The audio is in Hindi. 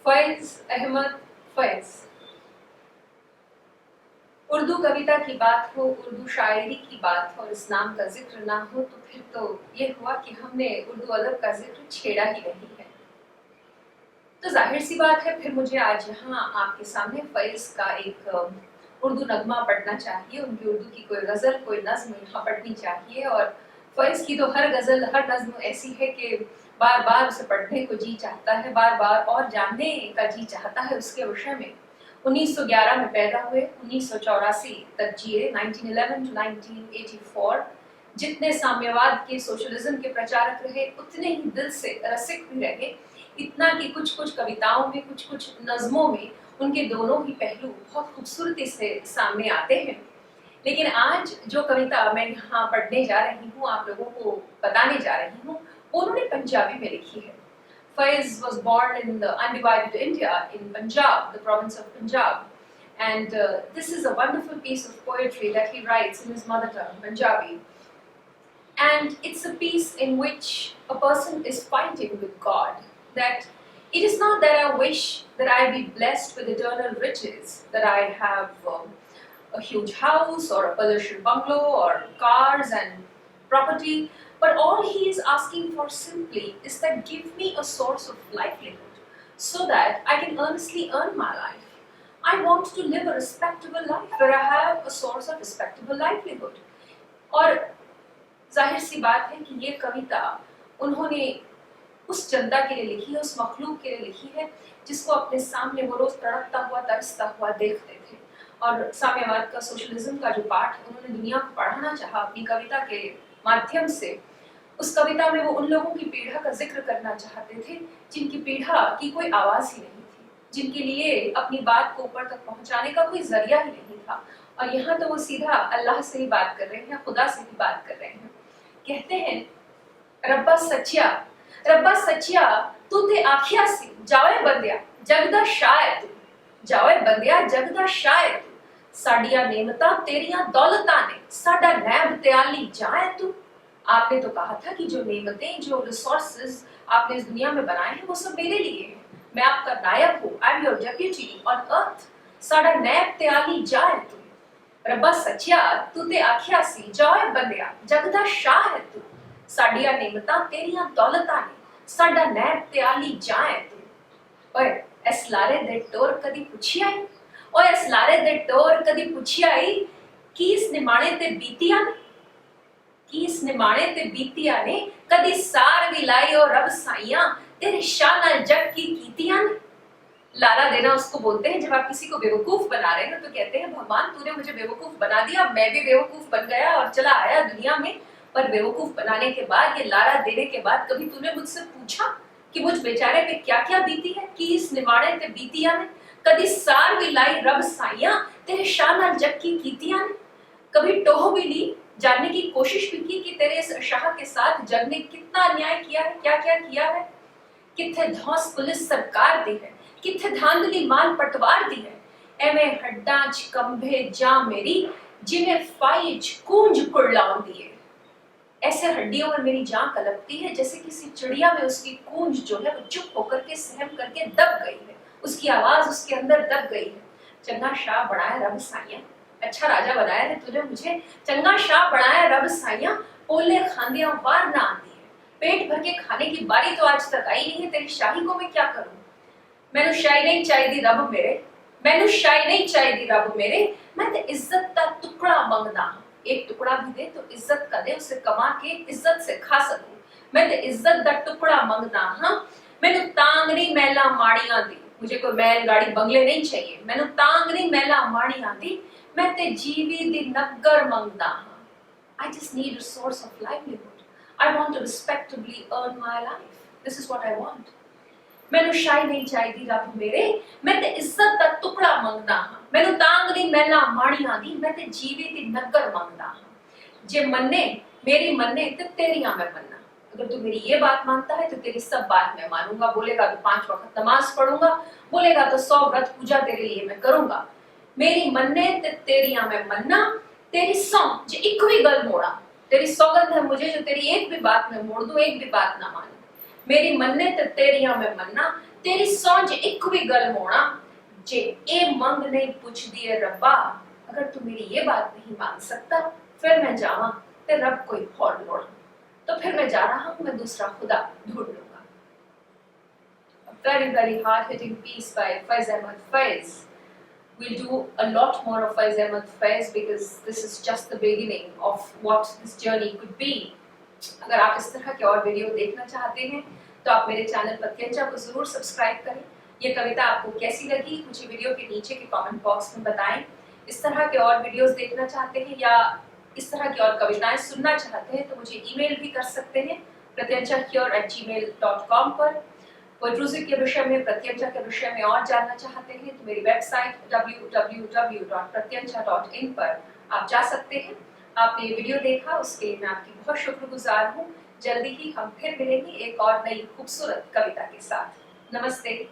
फैज़ अहमद फैज़। उर्दू कविता की बात हो, उर्दू शायरी की बात हो और इस नाम का जिक्र ना हो तो फिर तो ये हुआ कि हमने उर्दू अदब का जिक्र छेड़ा ही नहीं है। तो जाहिर सी बात है फिर मुझे आज यहाँ आपके सामने फैज़ का एक उर्दू नगमा पढ़ना चाहिए, उनकी उर्दू की कोई गज़ल, कोई नज़्म यहाँ पढ़नी चाहिए। और फैज़ की तो हर गज़ल, हर नज़्म ऐसी है कि बार बार उसे पढ़ने को जी चाहता है, बार बार और जानने का जी चाहता है उसके विषय में। 1911 में पैदा हुए, 1984 तक जिए, 1911 to 1984। जितने साम्यवाद के, सोशलिज्म के प्रचारक रहे, उतने ही दिल से रसिक भी रहे। इतना कि कुछ कुछ कविताओं में, कुछ कुछ नज़्मों में उनके दोनों ही पहलू बहुत खूबसूरती से सामने आते हैं। लेकिन आज जो कविता मैं यहाँ पढ़ने जा रही हूँ, आप लोगों को बताने जा रही हूँ, उन्होंने पंजाबी में लिखी है। Faiz was born in the undivided India, in Punjab, the province of Punjab. And this is a wonderful piece of poetry that he writes in his mother tongue, Punjabi. And it's a piece in which a person is fighting with God. That it is not that I wish that I be blessed with eternal riches, that I have a huge house or a palatial bungalow or cars and property, but all he is asking for simply is that give me a source of livelihood so that I can earnestly earn my life. I want to live a respectable life where I have a source of respectable livelihood. और जाहिर सी बात है कि ये कविता उन्होंने उस जनता के लिए लिखी है, उस मखलूक के लिए लिखी है जिसको अपने सामने वो रोज तड़पता हुआ, तरसता हुआ देखते थे। और साम्यवाद का, सोशलिज्म का जो पाठ उन्होंने दुनिया को पढ़ाना चाहा अपनी कविता के माध्यम से, उस कविता में वो उन लोगों की पीड़ा का जिक्र करना चाहते थे जिनकी पीड़ा की कोई आवाज ही नहीं थी, जिनके लिए अपनी बात को ऊपर तक पहुंचाने का कोई जरिया ही नहीं था। और यहाँ तो वो सीधा अल्लाह से ही बात कर रहे हैं, खुदा से ही बात कर रहे हैं। कहते हैं, रब्बा सच्चिया तू ते आखिया सी जावे बंदिया जगदा शायद तू, जावे बंदिया जगदा शायद तू, साडिया नेमतां तेरियां दौलतां ने साडा नैब त्याली जाए तू। आपने तो कहा था कि जो नेमतें, जो रिसोर्सेज आपने इस दुनिया में बनाए हैं वो सब मेरे लिए हैं, मैं आपका नायक हूँ, I am your deputy on earth, साडा नैब त्याली जाए तू। रब्बा सच्चिया तू ते आखिया सी जावे बंदिया जगदा शायद तू, साडिया नेमतां तेरियां दौलतां ने साडा नैब त्याली जाए तू। ओए इस लारे दे टोर कदी पुछी आई, ओए इस लारे दे टोर कदी पुछी आई कि इस निमाणे ते बीतिया ने, कि इस निमाणे ते बीतिया ने कदी सार भी लाई और रब साइयां तेरे शान नाल जग की कीतियां ने। लारा देना उसको बोलते हैं जब आप किसी को बेवकूफ बना रहे हो तो कहते हैं भगवान तूने मुझे बेवकूफ बना दिया, मैं भी बेवकूफ बन गया और चला आया दुनिया में। पर बेवकूफ बनाने के बाद, ये लारा देने के बाद कभी तूने मुझसे पूछा कि मुझ बेचारे पे क्या क्या बीती है, कि इस निवाड़े ते बीतिया ने कदी सार भी लाई रब साइयां तेरे शान नाल जग की कीतियां ने। कभी टोह भी ली, जानने की कोशिश भी की कि तेरे इस शाह के साथ जग ने कितना अन्याय किया है, क्या क्या किया है। किथे धौस पुलिस सरकार दी है, किथे धांधली माल पटवार दी है, एवें हड्डां च कंभे जा मेरी जिवें फाई च कूंज कुड़लाउंदी है। ऐसे हड्डियों में मेरी जान कलपती है जैसे किसी चिड़िया में उसकी कूंज जो है वो चुप होकर के, सहम करके दब गई है, उसकी आवाज उसके अंदर दब गई है। चंगा शाह बनाया रब साइयां, अच्छा राजा बनाया है तूने मुझे, चंगा शाह बनाया रब साइयां, पोले खांदियां वार ना आती है, पेट भर के खाने की बारी तो आज तक आई नहीं है, तेरी शाही को मैं क्या करूं। मैनू शाही नहीं चाहिए रब मेरे, मैनू शाही नहीं चाहिए रब मेरे, मैं ते इज्जत दा टुकड़ा मंगदा, एक टुकड़ा भी दे तो इज्जत का दे, उसे कमा के इज्जत से खा सकूं। मैं ते इज्जत दा टुकड़ा मंगदा हां, मैनू तांगनी महला माड़ियां दी, मुझे कोई महल गाड़ी बंगले नहीं चाहिए, मैनू तांगनी महला माड़ियां दी, मैं ते जीवी दी नगर मंगदा हां। I just need a source of livelihood. I want to respectably earn my life. This is what I want. मैनू शाही नहीं चाहिए रब मेरे, मैं ते इज्जत दा टुकड़ा मंगदा हां, मैनू तांगनी महला माड़ियां दी, मैं ते जीवी दी नगर मंगदा हां। जे मन्ने मेरी मन्ने ते तेरियां मैं मन्ना, अगर तू मेरी ये बात मानता है तो तेरी सब बात मैं मानूंगा, बोलेगा तो 5 वक्त नमाज पढ़ूंगा, बोलेगा तो 100 व्रत पूजा तेरे लिए मैं करूंगा। मेरी मन्ने ते तेरियां मैं मन्ना, तेरी सौ जे एक भी गल मोड़ा, तेरी सौगंध है मुझे जो तेरी एक भी बात मैं मोड़ दूं, एक भी बात ना मानूं। मेरी मन्ने ते तेरियां मैं मन्ना, तेरी सौंज एक भी गल मोना, जे ए मंग नहीं पुछदी है रब्बा, अगर तू मेरी ये बात नहीं मान सकता फिर मैं जावा ते रब कोई और ढूंढ, तो फिर मैं जा रहा हूं, मैं दूसरा खुदा ढूंढ लूंगा। Very very hard hitting piece by Faiz Ahmad Faiz. We'll do a lot more of Faiz Ahmad Faiz because this is just the beginning of what this journey could be. अगर आप इस तरह के और वीडियो देखना चाहते हैं तो आप मेरे चैनल प्रत्यंचा को जरूर सब्सक्राइब करें। ये कविता आपको कैसी लगी मुझे वीडियो के नीचे के कमेंट बॉक्स में बताएं। इस तरह के और वीडियोस देखना चाहते हैं या इस तरह की और कविताएं सुनना चाहते हैं तो मुझे ईमेल भी कर सकते हैं pratyancha@gmail.com पर। पोएट्री के विषय में, प्रत्यंचा के विषय में और जानना चाहते हैं तो मेरी वेबसाइट www.pratyancha.in पर आप जा सकते हैं। आपने ये वीडियो देखा उसके लिए मैं आपकी बहुत शुक्रगुजार हूँ। जल्दी ही हम फिर मिलेंगे एक और नई खूबसूरत कविता के साथ। नमस्ते।